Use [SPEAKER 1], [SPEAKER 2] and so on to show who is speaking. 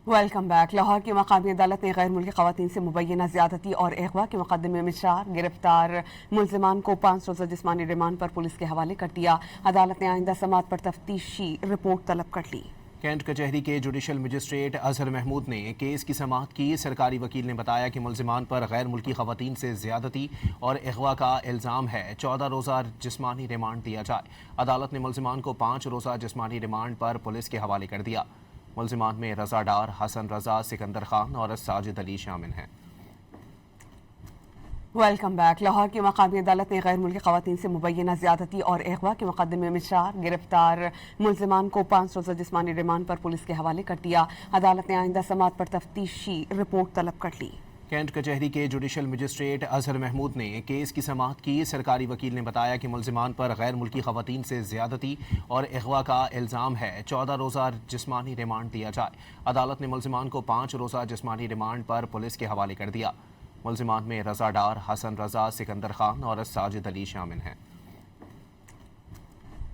[SPEAKER 1] Welcome back. Lahore की मकामी अदालत ने गैर मुल्की खवातीन से मुबैना ज्यादती और अगवा के मुकदमे में 4 गिरफ्तार मुल्जिमान को 5 रोज़ा जिस्मानी रिमांड पर पुलिस के हवाले कर दिया। अदालत ने आइंदा समात पर तफ्तीशी रिपोर्ट तलब कर ली।
[SPEAKER 2] कैंट कचहरी के जुडिशल मजिस्ट्रेट अजहर महमूद ने केस की समाअत की। सरकारी वकील ने बताया कि मुल्जिमान पर गैर मुल्की खवातीन से ज्यादती और अगवा का इल्ज़ाम है। 14 रोज़ा जिस्मानी रिमांड दिया जाए। अदालत ने मुल्जिमान को 5 रोज़ा जिस्मानी रिमांड पर पुलिस के हवाले कर दिया। मुल्जिमान में रज़ा डार, हसन रज़ा, सिकंदर खान और साजिद अली शामिल हैं।
[SPEAKER 1] Welcome back. लाहौर की मकामी अदालत ने गैर मुल्की खवातीन से मुबैना ज्यादती और अगवा के मुकदमे में 4 गिरफ्तार मुल्जिमान को 5 रोज़ा जिस्मानी रिमांड पर पुलिस के हवाले कर दिया। अदालत ने आइंदा समात पर तफ्तीशी रिपोर्ट तलब कर ली।
[SPEAKER 2] कैंट कचहरी के जुडिशल मजिस्ट्रेट अजहर महमूद ने केस की समाअत की। सरकारी वकील ने बताया कि मुल्जिमान पर गैर मुल्की खवातीन से ज्यादती और अगवा का इल्ज़ाम है। 14 रोज़ा जिस्मानी रिमांड दिया जाए। अदालत ने मुल्जिमान को 5 रोज़ा जिस्मानी रिमांड पर पुलिस के हवाले कर दिया। मुल्जिमान में रज़ा डार, हसन रज़ा, सिकंदर खान और साजिद अली शामिल हैं।